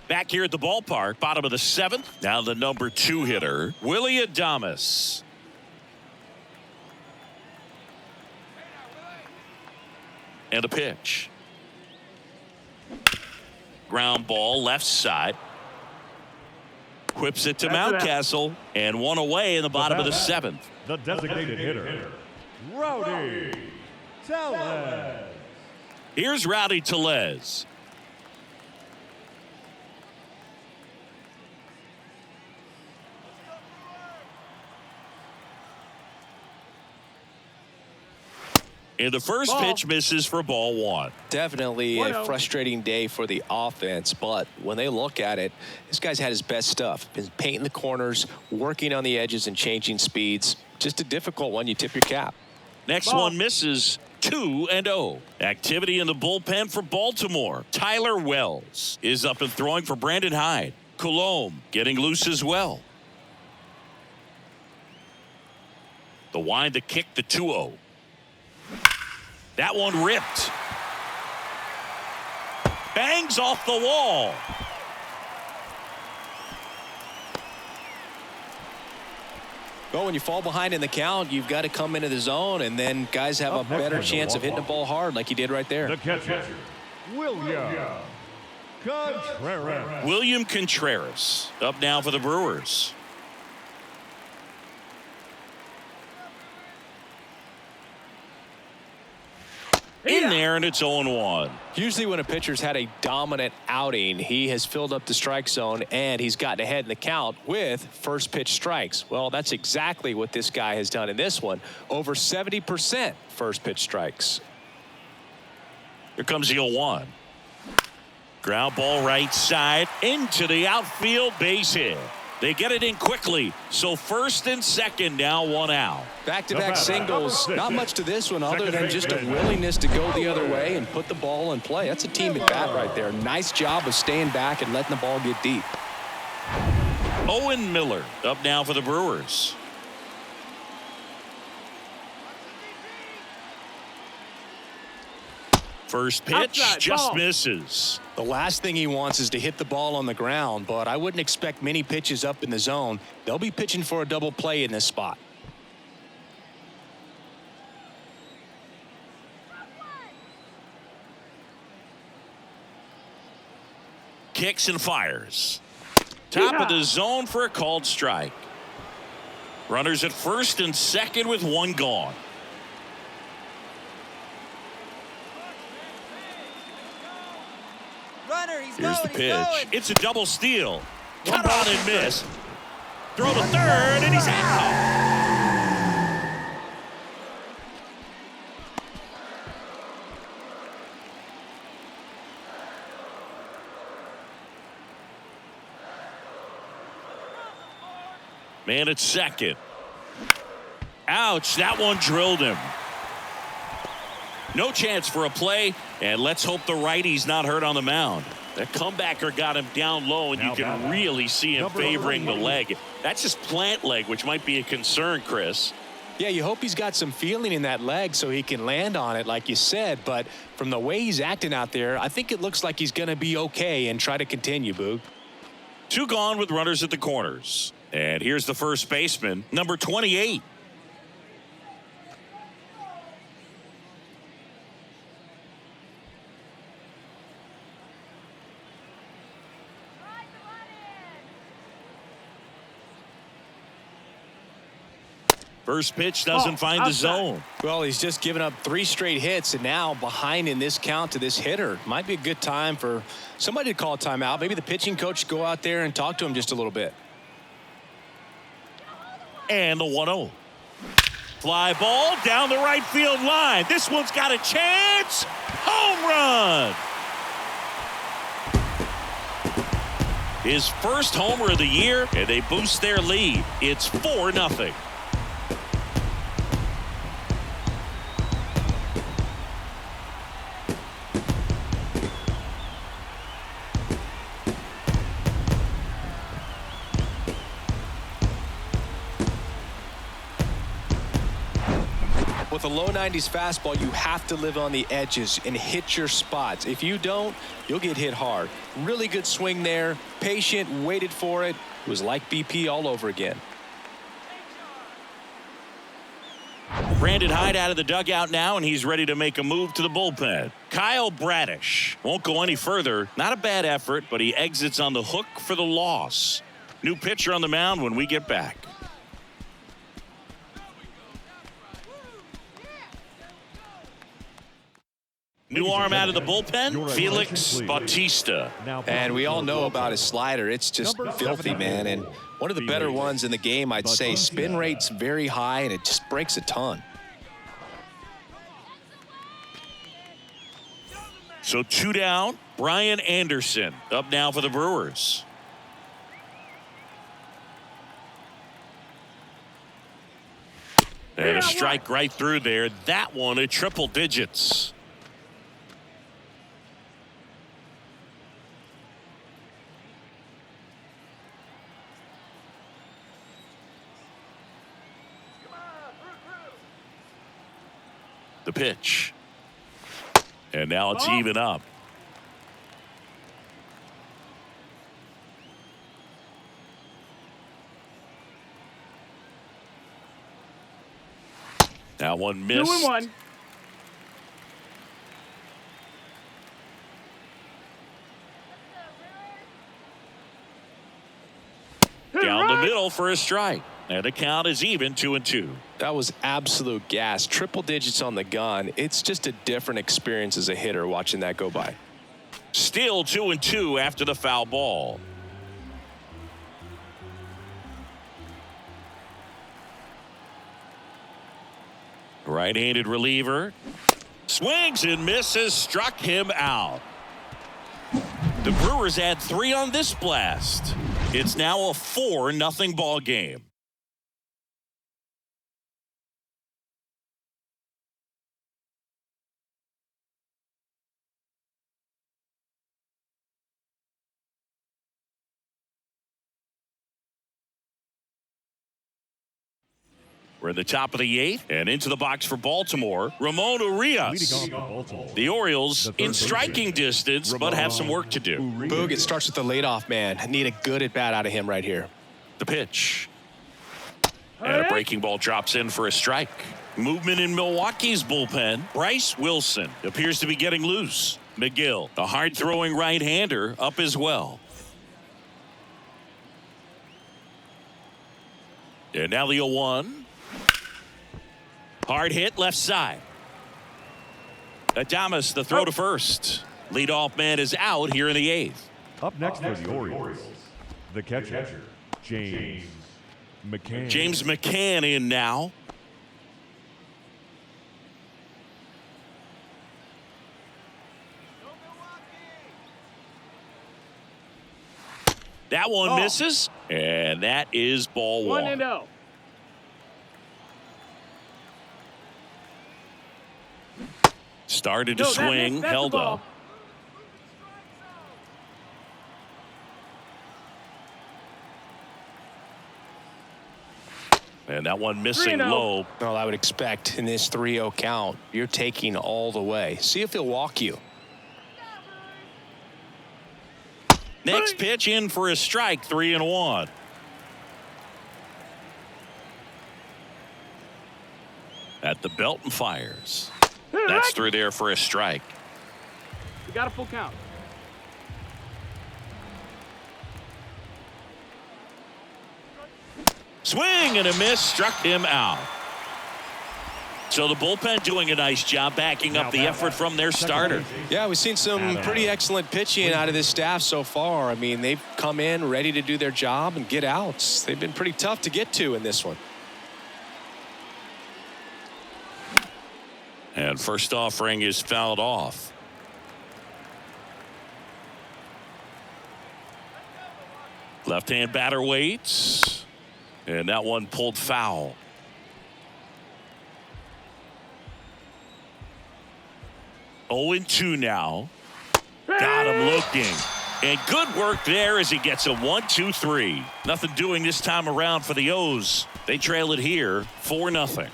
A: Back here at the ballpark, bottom of the 7th. Now the number 2 hitter, Willie Adames. And a pitch. Ground ball left side. Whips it to Mountcastle, and one away in the bottom of the 7th.
D: The designated hitter, Rowdy Tellez.
A: Here's Rowdy Tellez. And the first pitch misses for ball 1.
B: Definitely a frustrating day for the offense, but when they look at it, this guy's had his best stuff. Been painting the corners, working on the edges, and changing speeds. Just a difficult one. You tip your cap.
A: Next one misses. 2-0. Activity in the bullpen for Baltimore. Tyler Wells is up and throwing for Brandon Hyde. Coulombe getting loose as well. The wind to kick, the 2-0. That one ripped. Bangs off the wall.
B: Well, when you fall behind in the count, you've got to come into the zone, and then guys have a better chance of hitting the ball hard like you did right there.
D: The catcher, William Contreras.
A: William Contreras up now for the Brewers. In there, and it's 0-1.
B: Usually when a pitcher's had a dominant outing, he has filled up the strike zone and he's gotten ahead in the count with first pitch strikes. Well, that's exactly what this guy has done in this one. Over 70% first pitch strikes.
A: Here comes the 0-1. Ground ball right side into the outfield, base hit. They get it in quickly. So first and second, now one out.
B: Back-to-back singles. Not much to this one other than just a willingness to go the other way and put the ball in play. That's a team at bat right there. Nice job of staying back and letting the ball get deep.
A: Owen Miller up now for the Brewers. First pitch just misses.
B: The last thing he wants is to hit the ball on the ground, but I wouldn't expect many pitches up in the zone. They'll be pitching for a double play in this spot.
A: Kicks and fires. Top of the zone for a called strike. Runners at first and second with one gone. Here's the pitch. It's a double steal. Cut on and miss. Throw to third, and he's out. Man at second. Ouch, that one drilled him. No chance for a play, and let's hope the righty's not hurt on the mound. The comebacker got him down low, and you can really see him favoring the leg. That's his plant leg, which might be a concern, Chris.
B: Yeah, you hope he's got some feeling in that leg so he can land on it, like you said. But from the way he's acting out there, I think it looks like he's going to be okay and try to continue, Boog.
A: 2 gone with runners at the corners. And here's the first baseman, number 28. First pitch doesn't find the zone.
B: Well, he's just given up 3 straight hits, and now behind in this count to this hitter. Might be a good time for somebody to call a timeout. Maybe the pitching coach go out there and talk to him just a little bit.
A: And the 1-0. Fly ball down the right field line. This one's got a chance. Home run. His first homer of the year, and they boost their lead. It's 4-0.
B: With a low 90s fastball, you have to live on the edges and hit your spots. If you don't, you'll get hit hard. Really good swing there. Patient, waited for it. It was like BP all over again.
A: Brandon Hyde out of the dugout now, and he's ready to make a move to the bullpen. Kyle Bradish won't go any further. Not a bad effort, but he exits on the hook for the loss. New pitcher on the mound when we get back. New arm out of the bullpen, Felix Bautista.
B: And we all know about his slider. It's just filthy, man. And one of the better ones in the game, I'd say. Spin rate's very high, and it just breaks a ton.
A: So 2 down. Brian Anderson up now for the Brewers. And a strike right through there. That one at triple digits. The pitch. And now it's even up. That one missed.
C: 2-1.
A: Down the middle for a strike. And the count is even 2-2.
B: That was absolute gas. Triple digits on the gun. It's just a different experience as a hitter watching that go by.
A: Still 2-2 after the foul ball. Right-handed reliever. Swings and misses. Struck him out. The Brewers add 3 on this blast. It's now a 4-0 ball game. We're at the top of the 8th and into the box for Baltimore. Ramon Urias. The Orioles in striking distance, but have some work to do.
B: Boog, it starts with the leadoff man. I need a good at bat out of him right here.
A: The pitch. And a breaking ball drops in for a strike. Movement in Milwaukee's bullpen. Bryce Wilson appears to be getting loose. McGill, the hard-throwing right-hander, up as well. And now the 0-1. Hard hit left side. Adames the throw to first. Leadoff man is out here in the 8th.
D: Up next for the Orioles, the catcher, James McCann.
A: James McCann in now. That one misses, and that is ball 1.
C: 1-0.
A: Started to swing, held up. And that one missing low.
B: Well, I would expect in this 3-0 count, you're taking all the way. See if he'll walk you.
A: Next pitch in for a strike, 3-1. At the belt and fires. That's through there for a strike.
C: We got a full count.
A: Swing and a miss, struck him out. So the bullpen doing a nice job backing up the effort from their starter.
B: Yeah, we've seen some pretty excellent pitching out of this staff so far. I mean, they've come in ready to do their job and get outs. They've been pretty tough to get to in this one.
A: And first offering is fouled off. Left-hand batter waits. And that one pulled foul. Oh, 0-2 now. Got him looking. And good work there as he gets a 1-2-3. Nothing doing this time around for the O's. They trail it here 4-0.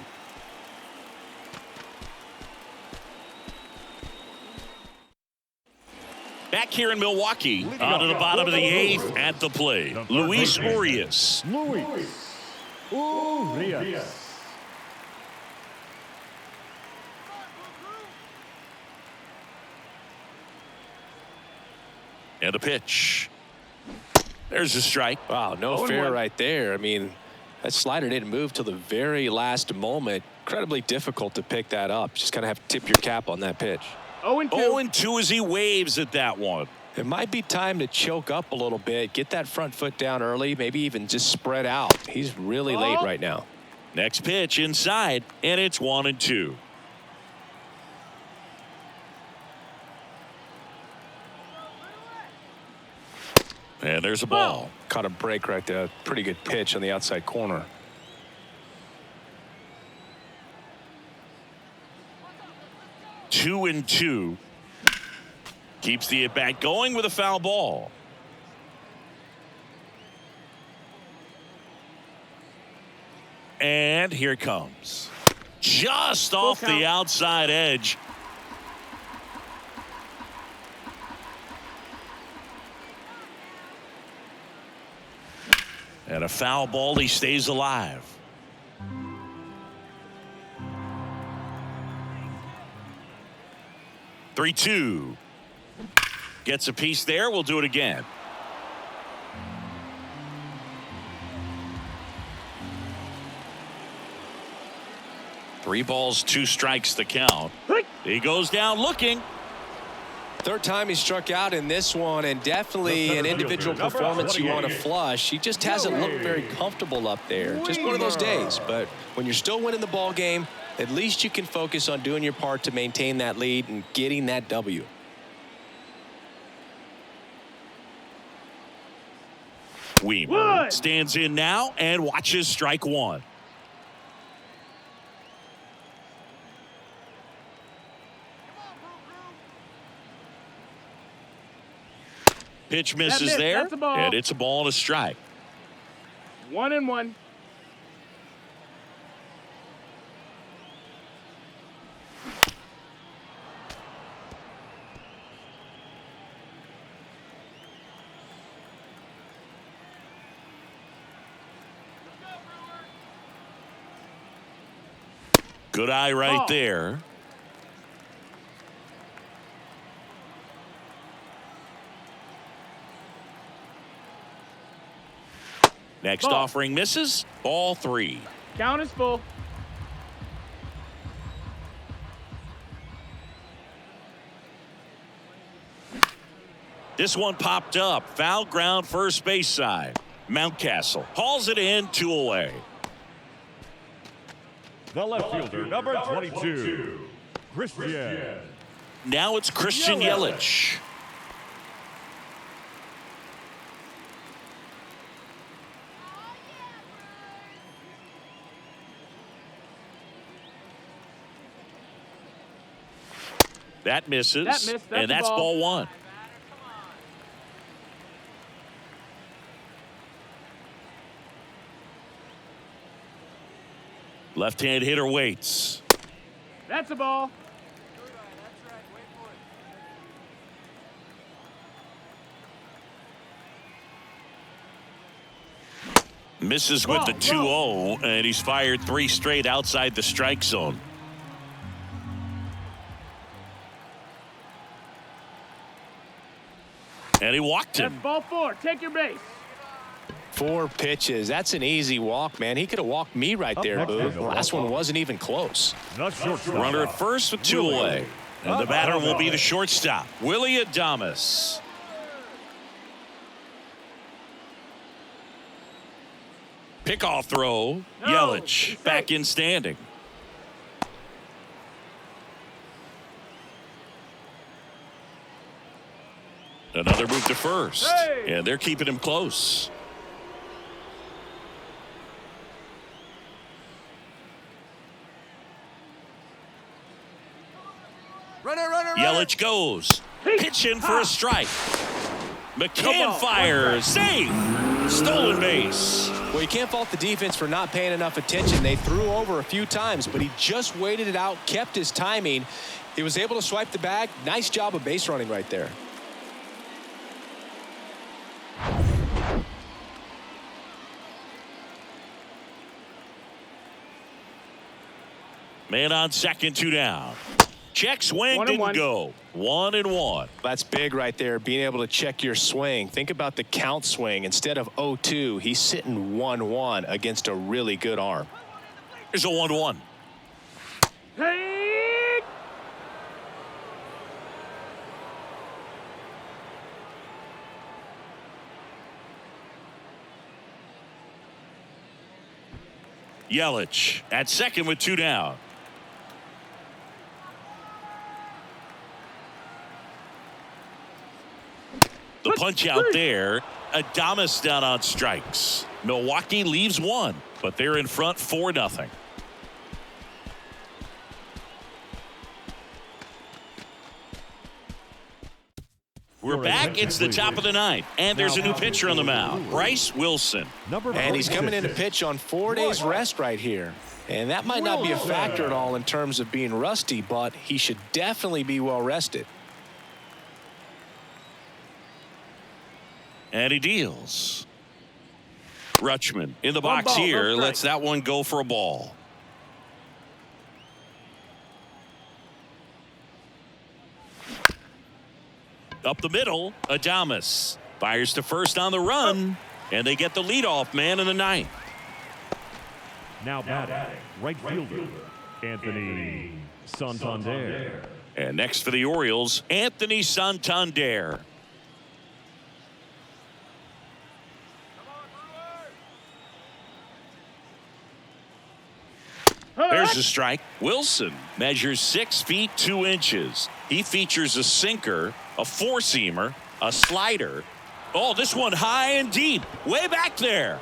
A: Back here in Milwaukee, out of the bottom of the 8th at the plate, Luis Urias. And a pitch. There's a strike.
B: Wow, no fair right there. I mean, that slider didn't move till the very last moment. Incredibly difficult to pick that up. Just kind of have to tip your cap on that pitch.
C: 0-2.
A: 0-2 as he waves at that one.
B: It might be time to choke up a little bit, get that front foot down early, maybe even just spread out. He's really late right now.
A: Next pitch inside, and it's 1-2. And there's a ball.
B: Caught a break right there. Pretty good pitch on the outside corner.
A: Two and two. Keeps the at-bat going with a foul ball. And here it comes. Just off the outside edge. And a foul ball. He stays alive. Three-two. Gets a piece there. We'll do it again. Three balls, two strikes the count. He goes down looking.
B: Third time he struck out in this one, and definitely an individual performance you want to flush. He just hasn't looked very comfortable up there. Just one of those days. But when you're still winning the ball game, at least you can focus on doing your part to maintain that lead and getting that W.
A: Weemer stands in now and watches strike one. Pitch misses there, and it's a ball and a strike.
C: 1-1.
A: Good eye right there. Next offering misses. Ball three.
C: Count is full.
A: This one popped up. Foul ground first base side. Mountcastle hauls it in, 2 away.
D: The left fielder, number 22, Christian.
A: Now it's Christian Yelich. That misses. And that's ball one. Left-hand hitter waits.
C: That's a ball.
A: Misses with the 2-0, and he's fired 3 straight outside the strike zone. And he walked him.
C: That's ball 4. Take your base.
B: 4 pitches. That's an easy walk, man. He could have walked me right there, Boo. The last one wasn't even close.
A: Runner at first with 2 away. And the batter will be the shortstop, Willie Adames. Pickoff throw. Yelich back in standing. Another move to first. And they're keeping him close. Yelich goes. Pitching for a strike. McCann fires. Safe. Stolen base.
B: Well, you can't fault the defense for not paying enough attention. They threw over a few times, but he just waited it out, kept his timing. He was able to swipe the bag. Nice job of base running right there.
A: Man on second, 2 down. Check swing
C: 1-1.
A: didn't go. 1-1.
B: That's big right there, being able to check your swing. Think about the count swing. Instead of 0-2, he's sitting 1-1 against a really good arm.
A: Here's a 1-1.
C: Hey!
A: Yelich at second with 2 down. The punch out there. Adames down on strikes. Milwaukee leaves 1, but they're in front 4-0. We're back. It's the top of the 9th, and there's a new pitcher on the mound, Bryce Wilson.
B: And he's coming in to pitch on 4 days rest right here. And that might not be a factor at all in terms of being rusty, but he should definitely be well rested.
A: And he deals. Rutschman in the box
C: ball,
A: here.
C: no strike.
A: Lets that one go for a ball. Up the middle, Adames fires to first on the run, and they get the leadoff man in the 9th.
D: Now batting, right fielder, Anthony Santander.
A: And next for the Orioles, Anthony Santander. There's a strike. Wilson measures 6 feet 2 inches. He features a sinker, a 4-seamer, a slider. Oh, this one high and deep, way back there.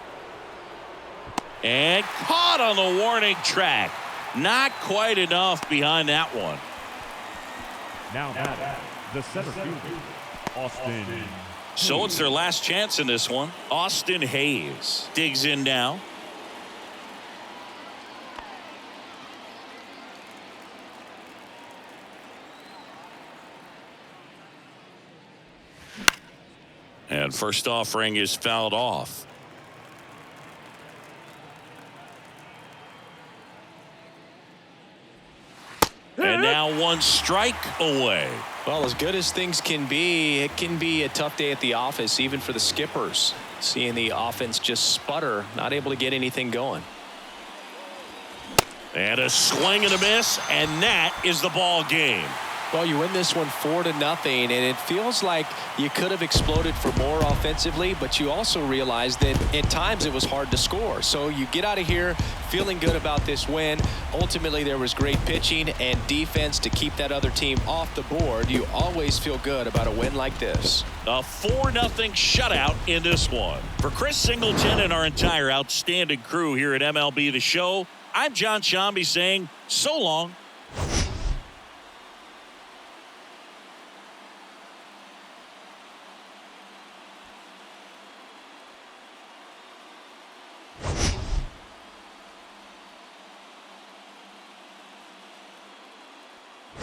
A: And caught on the warning track. Not quite enough behind that one.
D: Now batting, the center fielder, Austin.
A: So it's their last chance in this one. Austin Hayes digs in now. And first offering is fouled off. And now 1 strike away.
B: Well, as good as things can be, it can be a tough day at the office, even for the skippers. Seeing the offense just sputter, not able to get anything going.
A: And a swing and a miss, and that is the ball game.
B: Well, you win this one 4-0, and it feels like you could have exploded for more offensively, but you also realize that at times it was hard to score. So you get out of here feeling good about this win. Ultimately, there was great pitching and defense to keep that other team off the board. You always feel good about a win like this.
A: A 4-0 shutout in this one. For Chris Singleton and our entire outstanding crew here at MLB The Show, I'm John Shambi saying so long.